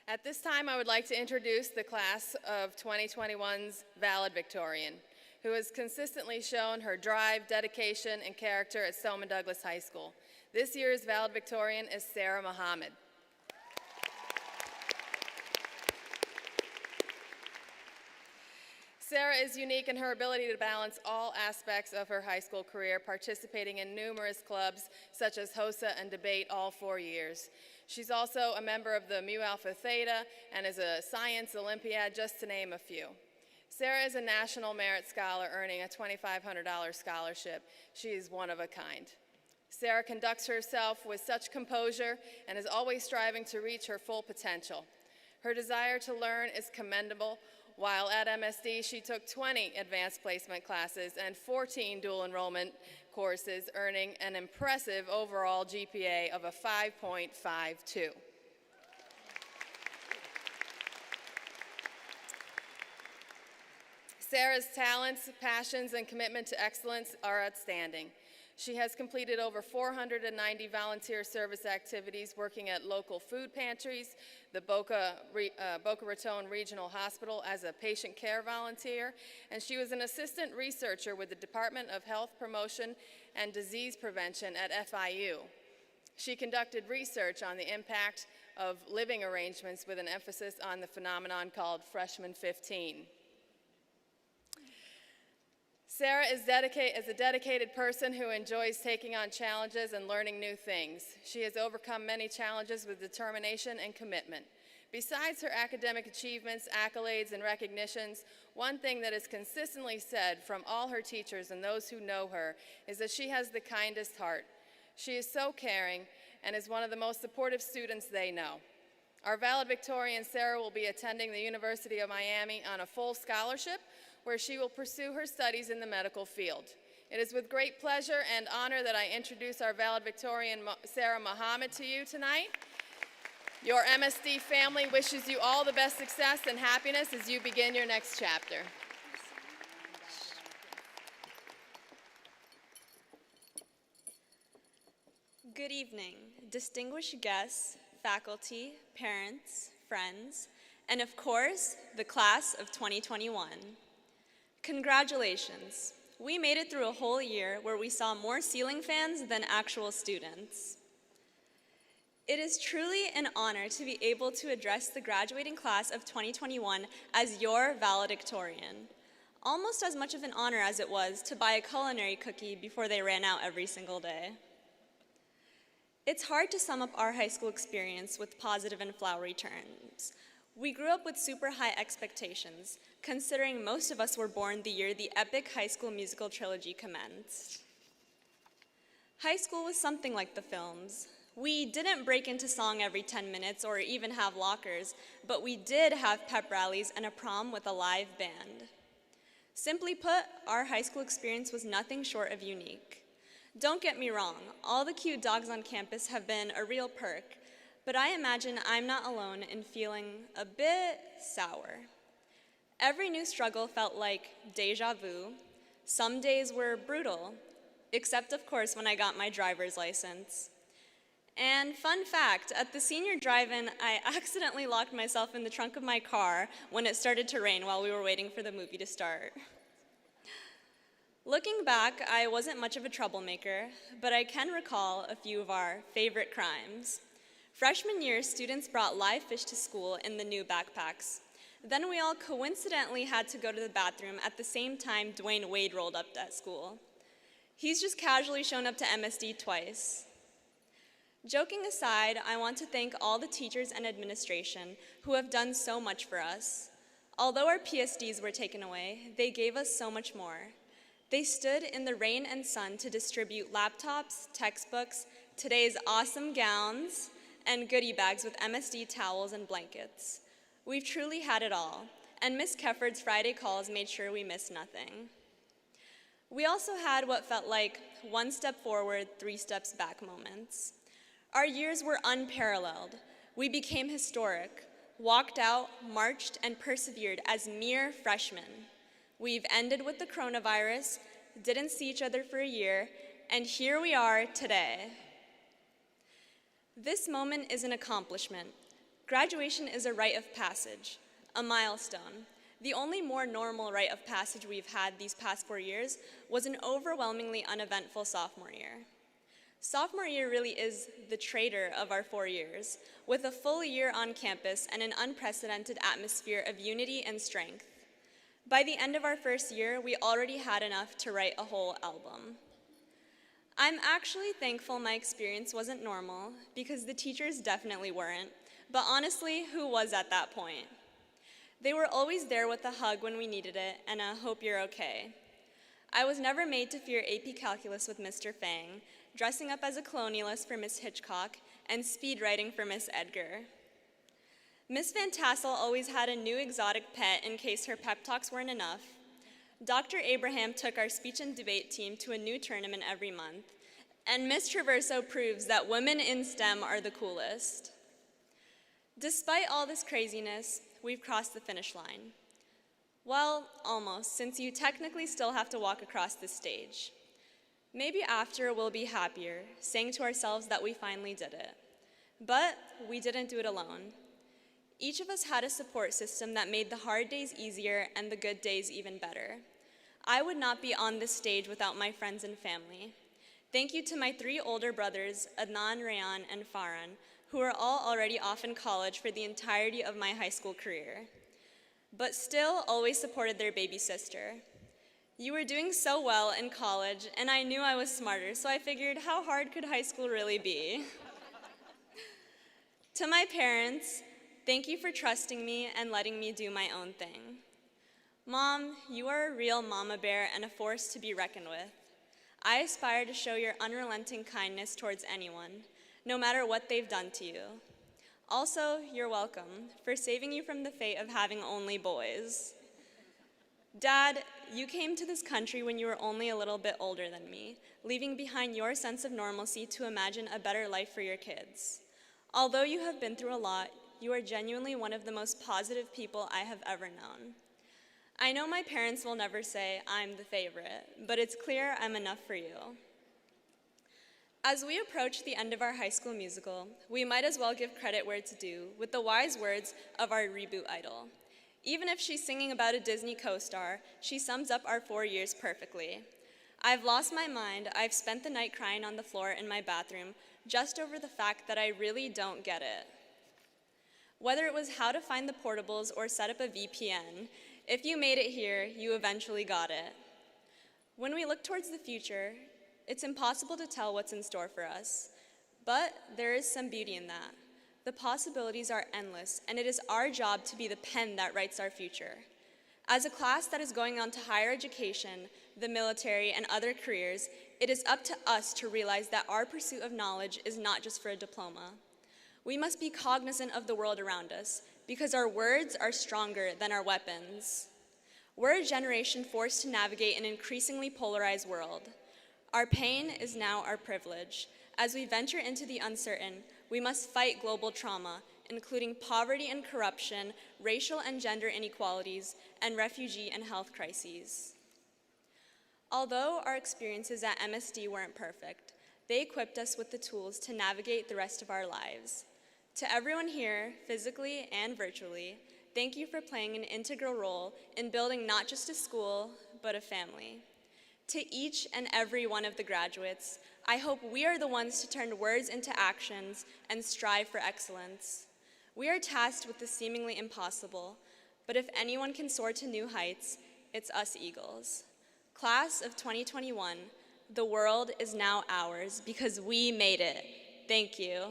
At this time, I would like to introduce the class of 2021's Valedictorian, who has consistently shown her drive, dedication, and character at Stoneman Douglas High School. This year's Valedictorian is Sarah Mohammed. Sarah is unique in her ability to balance all aspects of her high school career, participating in numerous clubs such as HOSA and debate all 4 years. She's also a member of the Mu Alpha Theta and is a science Olympiad, just to name a few. Sarah is a National Merit Scholar earning a $2,500 scholarship. She is one of a kind. Sarah conducts herself with such composure and is always striving to reach her full potential. Her desire to learn is commendable. While at MSD, she took 20 advanced placement classes and 14 dual enrollment courses, earning an impressive overall GPA of a 5.52. Sarah's talents, passions, and commitment to excellence are outstanding. She has completed over 490 volunteer service activities working at local food pantries, the Boca Raton Regional Hospital as a patient care volunteer, and she was an assistant researcher with the Department of Health Promotion and Disease Prevention at FIU. She conducted research on the impact of living arrangements with an emphasis on the phenomenon called Freshman 15. Sarah is a dedicated person who enjoys taking on challenges and learning new things. She has overcome many challenges with determination and commitment. Besides her academic achievements, accolades, and recognitions, one thing that is consistently said from all her teachers and those who know her is that she has the kindest heart. She is so caring and is one of the most supportive students they know. Our valedictorian, Sarah, will be attending the University of Miami on a full scholarship, where she will pursue her studies in the medical field. It is with great pleasure and honor that I introduce our valedictorian, Sarah Mohammed, to you tonight. Your MSD family wishes you all the best success and happiness as you begin your next chapter. Good evening, distinguished guests, faculty, parents, friends, and of course, the class of 2021. Congratulations. We made it through a whole year where we saw more ceiling fans than actual students. It is truly an honor to be able to address the graduating class of 2021 as your valedictorian. Almost as much of an honor as it was to buy a culinary cookie before they ran out every single day. It's hard to sum up our high school experience with positive and flowery terms. We grew up with super high expectations, considering most of us were born the year the epic High School Musical trilogy commenced. High school was something like the films. We didn't break into song every 10 minutes or even have lockers, but we did have pep rallies and a prom with a live band. Simply put, our high school experience was nothing short of unique. Don't get me wrong, all the cute dogs on campus have been a real perk, but I imagine I'm not alone in feeling a bit sour. Every new struggle felt like deja vu. Some days were brutal, except of course when I got my driver's license. And fun fact, at the senior drive-in, I accidentally locked myself in the trunk of my car when it started to rain while we were waiting for the movie to start. Looking back, I wasn't much of a troublemaker, but I can recall a few of our favorite crimes. Freshman year, students brought live fish to school in the new backpacks. Then we all coincidentally had to go to the bathroom at the same time Dwayne Wade rolled up at school. He's just casually shown up to MSD twice. Joking aside, I want to thank all the teachers and administration who have done so much for us. Although our PSDs were taken away, they gave us so much more. They stood in the rain and sun to distribute laptops, textbooks, today's awesome gowns, and goodie bags with MSD towels and blankets. We've truly had it all, and Miss Kefford's Friday calls made sure we missed nothing. We also had what felt like one step forward, 3 steps back moments. Our years were unparalleled. We became historic, walked out, marched, and persevered as mere freshmen. We've ended with the coronavirus, didn't see each other for a year, and here we are today. This moment is an accomplishment. Graduation is a rite of passage, a milestone. The only more normal rite of passage we've had these past 4 years was an overwhelmingly uneventful sophomore year. Sophomore year really is the traitor of our 4 years, with a full year on campus and an unprecedented atmosphere of unity and strength. By the end of our first year, we already had enough to write a whole album. I'm actually thankful my experience wasn't normal, because the teachers definitely weren't, but honestly, who was at that point? They were always there with a hug when we needed it, and a hope you're okay. I was never made to fear AP Calculus with Mr. Fang, dressing up as a colonialist for Miss Hitchcock, and speed writing for Miss Edgar. Miss Van Tassel always had a new exotic pet in case her pep talks weren't enough. Dr. Abraham took our speech and debate team to a new tournament every month, and Miss Traverso proves that women in STEM are the coolest. Despite all this craziness, we've crossed the finish line. Well, almost, since you technically still have to walk across this stage. Maybe after we'll be happier, saying to ourselves that we finally did it. But we didn't do it alone. Each of us had a support system that made the hard days easier and the good days even better. I would not be on this stage without my friends and family. Thank you to my 3 older brothers, Adnan, Rayan, and Farhan, who are all already off in college for the entirety of my high school career, but still always supported their baby sister. You were doing so well in college, and I knew I was smarter, so I figured, how hard could high school really be? To my parents, thank you for trusting me and letting me do my own thing. Mom, you are a real mama bear and a force to be reckoned with. I aspire to show your unrelenting kindness towards anyone, no matter what they've done to you. Also, you're welcome for saving you from the fate of having only boys. Dad, you came to this country when you were only a little bit older than me, leaving behind your sense of normalcy to imagine a better life for your kids. Although you have been through a lot, you are genuinely one of the most positive people I have ever known. I know my parents will never say I'm the favorite, but it's clear I'm enough for you. As we approach the end of our high school musical, we might as well give credit where it's due with the wise words of our reboot idol. Even if she's singing about a Disney co-star, she sums up our 4 years perfectly. I've lost my mind. I've spent the night crying on the floor in my bathroom just over the fact that I really don't get it. Whether it was how to find the portables or set up a VPN, if you made it here, you eventually got it. When we look towards the future, it's impossible to tell what's in store for us, but there is some beauty in that. The possibilities are endless, and it is our job to be the pen that writes our future. As a class that is going on to higher education, the military, and other careers, it is up to us to realize that our pursuit of knowledge is not just for a diploma. We must be cognizant of the world around us, because our words are stronger than our weapons. We're a generation forced to navigate an increasingly polarized world. Our pain is now our privilege. As we venture into the uncertain, we must fight global trauma, including poverty and corruption, racial and gender inequalities, and refugee and health crises. Although our experiences at MSD weren't perfect, they equipped us with the tools to navigate the rest of our lives. To everyone here, physically and virtually, thank you for playing an integral role in building not just a school, but a family. To each and every one of the graduates, I hope we are the ones to turn words into actions and strive for excellence. We are tasked with the seemingly impossible, but if anyone can soar to new heights, it's us Eagles. Class of 2021, the world is now ours because we made it. Thank you.